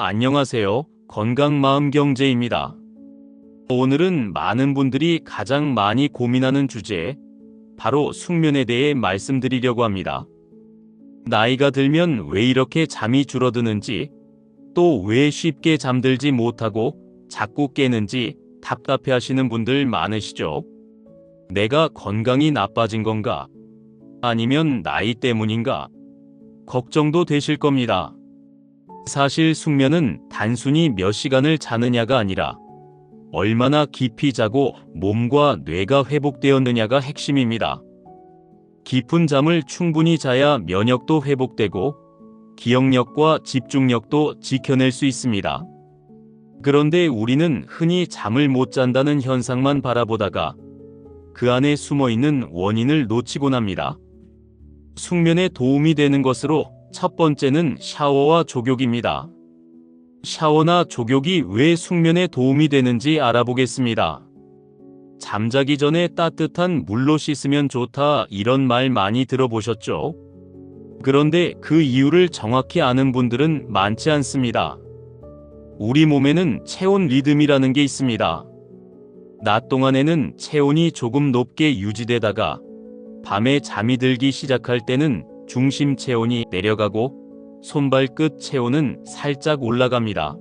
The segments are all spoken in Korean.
안녕하세요. 건강마음경제입니다. 오늘은 많은 분들이 가장 많이 고민하는 주제, 바로 숙면에 대해 말씀드리려고 합니다. 나이가 들면 왜 이렇게 잠이 줄어드는지, 또 왜 쉽게 잠들지 못하고 자꾸 깨는지 답답해 하시는 분들 많으시죠? 내가 건강이 나빠진 건가? 아니면 나이 때문인가? 걱정도 되실 겁니다. 사실 숙면은 단순히 몇 시간을 자느냐가 아니라 얼마나 깊이 자고 몸과 뇌가 회복되었느냐가 핵심입니다. 깊은 잠을 충분히 자야 면역도 회복되고 기억력과 집중력도 지켜낼 수 있습니다. 그런데 우리는 흔히 잠을 못 잔다는 현상만 바라보다가 그 안에 숨어있는 원인을 놓치곤 합니다. 숙면에 도움이 되는 것으로 첫 번째는 샤워와 족욕입니다. 샤워나 족욕이 왜 숙면에 도움이 되는지 알아보겠습니다. 잠자기 전에 따뜻한 물로 씻으면 좋다, 이런 말 많이 들어보셨죠? 그런데 그 이유를 정확히 아는 분들은 많지 않습니다. 우리 몸에는 체온 리듬이라는 게 있습니다. 낮 동안에는 체온이 조금 높게 유지되다가 밤에 잠이 들기 시작할 때는 중심 체온이 내려가고 손발끝 체온은 살짝 올라갑니다.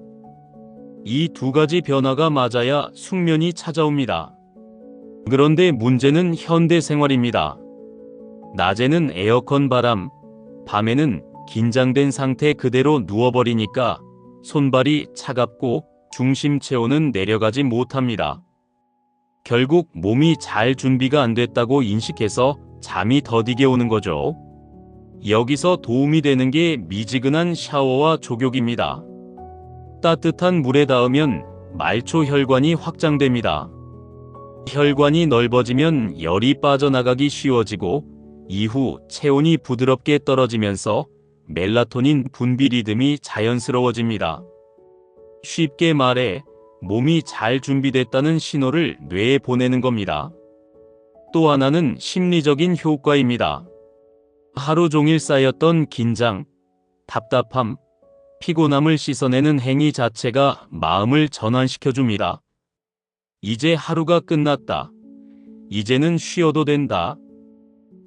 이 두 가지 변화가 맞아야 숙면이 찾아옵니다. 그런데 문제는 현대 생활입니다. 낮에는 에어컨 바람, 밤에는 긴장된 상태 그대로 누워버리니까 손발이 차갑고 중심 체온은 내려가지 못합니다. 결국 몸이 잘 준비가 안 됐다고 인식해서 잠이 더디게 오는 거죠. 여기서 도움이 되는 게 미지근한 샤워와 족욕입니다. 따뜻한 물에 닿으면 말초 혈관이 확장됩니다. 혈관이 넓어지면 열이 빠져나가기 쉬워지고 이후 체온이 부드럽게 떨어지면서 멜라토닌 분비 리듬이 자연스러워집니다. 쉽게 말해 몸이 잘 준비됐다는 신호를 뇌에 보내는 겁니다. 또 하나는 심리적인 효과입니다. 하루 종일 쌓였던 긴장, 답답함, 피곤함을 씻어내는 행위 자체가 마음을 전환시켜줍니다. 이제 하루가 끝났다. 이제는 쉬어도 된다.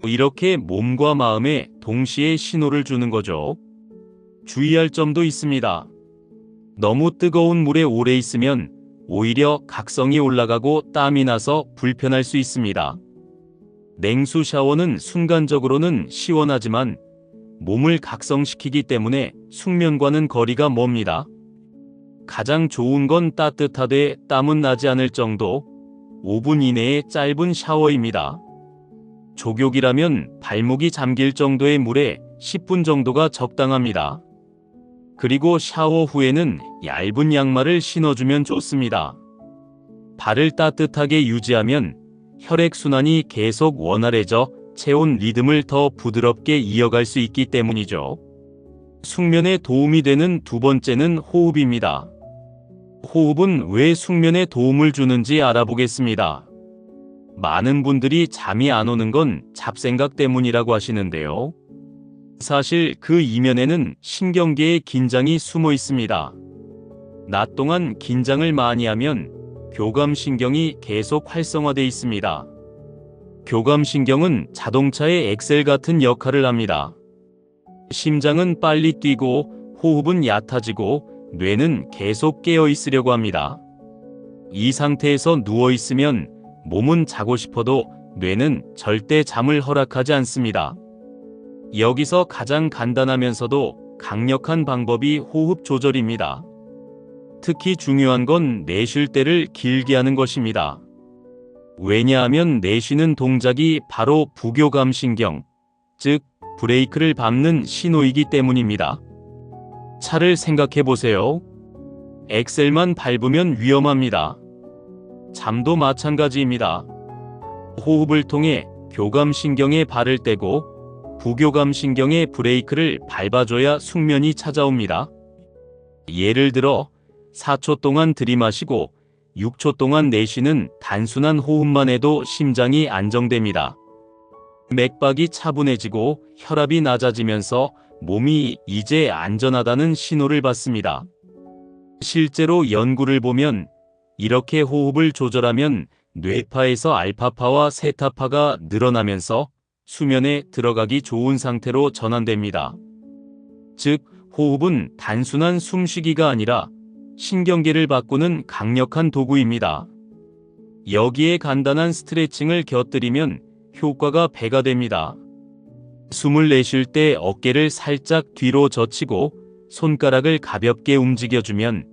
이렇게 몸과 마음에 동시에 신호를 주는 거죠. 주의할 점도 있습니다. 너무 뜨거운 물에 오래 있으면 오히려 각성이 올라가고 땀이 나서 불편할 수 있습니다. 냉수 샤워는 순간적으로는 시원하지만 몸을 각성시키기 때문에 숙면과는 거리가 멉니다. 가장 좋은 건 따뜻하되 땀은 나지 않을 정도, 5분 이내의 짧은 샤워입니다. 족욕이라면 발목이 잠길 정도의 물에 10분 정도가 적당합니다. 그리고 샤워 후에는 얇은 양말을 신어주면 좋습니다. 발을 따뜻하게 유지하면 혈액순환이 계속 원활해져 체온 리듬을 더 부드럽게 이어갈 수 있기 때문이죠. 숙면에 도움이 되는 두 번째는 호흡입니다. 호흡은 왜 숙면에 도움을 주는지 알아보겠습니다. 많은 분들이 잠이 안 오는 건 잡생각 때문이라고 하시는데요. 사실 그 이면에는 신경계의 긴장이 숨어 있습니다. 낮 동안 긴장을 많이 하면 교감신경이 계속 활성화되어 있습니다. 교감신경은 자동차의 엑셀 같은 역할을 합니다. 심장은 빨리 뛰고 호흡은 얕아지고 뇌는 계속 깨어 있으려고 합니다. 이 상태에서 누워 있으면 몸은 자고 싶어도 뇌는 절대 잠을 허락하지 않습니다. 여기서 가장 간단하면서도 강력한 방법이 호흡 조절입니다. 특히 중요한 건 내쉴 때를 길게 하는 것입니다. 왜냐하면 내쉬는 동작이 바로 부교감신경, 즉 브레이크를 밟는 신호이기 때문입니다. 차를 생각해 보세요. 엑셀만 밟으면 위험합니다. 잠도 마찬가지입니다. 호흡을 통해 교감신경에 발을 떼고 부교감신경의 브레이크를 밟아줘야 숙면이 찾아옵니다. 예를 들어 4초 동안 들이마시고 6초 동안 내쉬는 단순한 호흡만 해도 심장이 안정됩니다. 맥박이 차분해지고 혈압이 낮아지면서 몸이 이제 안전하다는 신호를 받습니다. 실제로 연구를 보면 이렇게 호흡을 조절하면 뇌파에서 알파파와 세타파가 늘어나면서 수면에 들어가기 좋은 상태로 전환됩니다. 즉, 호흡은 단순한 숨쉬기가 아니라 신경계를 바꾸는 강력한 도구입니다. 여기에 간단한 스트레칭을 곁들이면 효과가 배가 됩니다. 숨을 내쉴 때 어깨를 살짝 뒤로 젖히고 손가락을 가볍게 움직여주면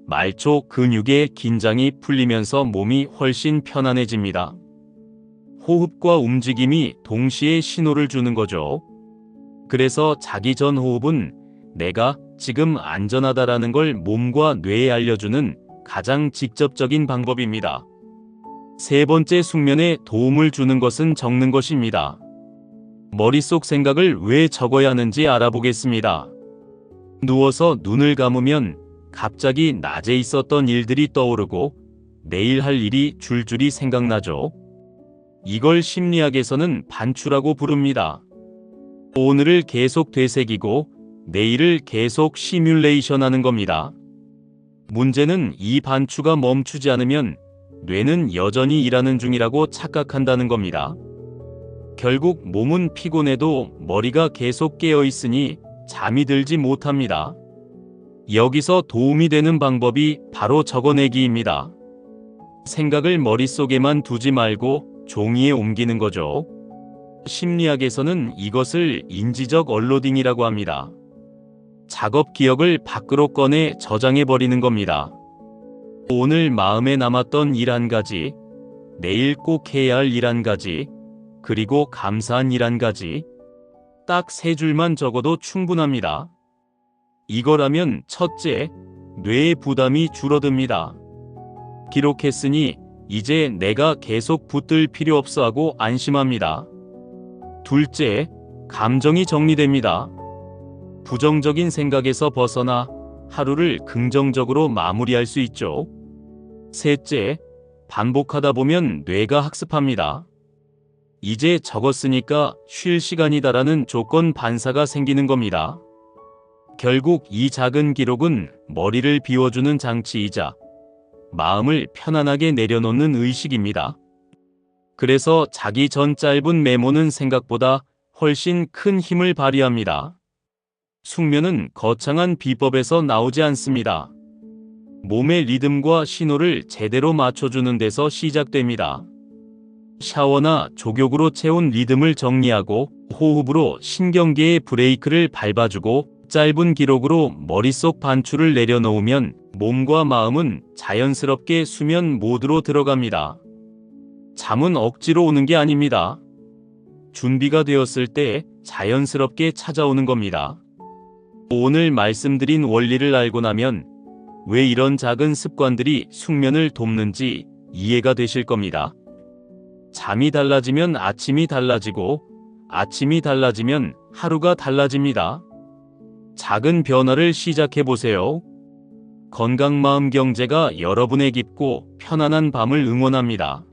말초 근육의 긴장이 풀리면서 몸이 훨씬 편안해집니다. 호흡과 움직임이 동시에 신호를 주는 거죠. 그래서 자기 전 호흡은 내가 지금 안전하다라는 걸 몸과 뇌에 알려주는 가장 직접적인 방법입니다. 세 번째, 숙면에 도움을 주는 것은 적는 것입니다. 머릿속 생각을 왜 적어야 하는지 알아보겠습니다. 누워서 눈을 감으면 갑자기 낮에 있었던 일들이 떠오르고 내일 할 일이 줄줄이 생각나죠. 이걸 심리학에서는 반추라고 부릅니다. 오늘을 계속 되새기고 내일을 계속 시뮬레이션 하는 겁니다. 문제는 이 반추가 멈추지 않으면 뇌는 여전히 일하는 중이라고 착각한다는 겁니다. 결국 몸은 피곤해도 머리가 계속 깨어 있으니 잠이 들지 못합니다. 여기서 도움이 되는 방법이 바로 적어내기입니다. 생각을 머릿속에만 두지 말고 종이에 옮기는 거죠. 심리학에서는 이것을 인지적 언로딩이라고 합니다. 작업 기억을 밖으로 꺼내 저장해버리는 겁니다. 오늘 마음에 남았던 일 한 가지, 내일 꼭 해야 할 일 한 가지, 그리고 감사한 일 한 가지, 딱 3줄만 적어도 충분합니다. 이거라면 첫째, 뇌의 부담이 줄어듭니다. 기록했으니 이제 내가 계속 붙들 필요 없어 하고 안심합니다. 둘째, 감정이 정리됩니다. 부정적인 생각에서 벗어나 하루를 긍정적으로 마무리할 수 있죠. 셋째, 반복하다 보면 뇌가 학습합니다. 이제 적었으니까 쉴 시간이다라는 조건 반사가 생기는 겁니다. 결국 이 작은 기록은 머리를 비워주는 장치이자 마음을 편안하게 내려놓는 의식입니다. 그래서 자기 전 짧은 메모는 생각보다 훨씬 큰 힘을 발휘합니다. 숙면은 거창한 비법에서 나오지 않습니다. 몸의 리듬과 신호를 제대로 맞춰주는 데서 시작됩니다. 샤워나 족욕으로 채운 리듬을 정리하고 호흡으로 신경계의 브레이크를 밟아주고 짧은 기록으로 머릿속 반추를 내려놓으면 몸과 마음은 자연스럽게 수면 모드로 들어갑니다. 잠은 억지로 오는 게 아닙니다. 준비가 되었을 때 자연스럽게 찾아오는 겁니다. 오늘 말씀드린 원리를 알고 나면 왜 이런 작은 습관들이 숙면을 돕는지 이해가 되실 겁니다. 잠이 달라지면 아침이 달라지고 아침이 달라지면 하루가 달라집니다. 작은 변화를 시작해 보세요. 건강마음 경제가 여러분의 깊고 편안한 밤을 응원합니다.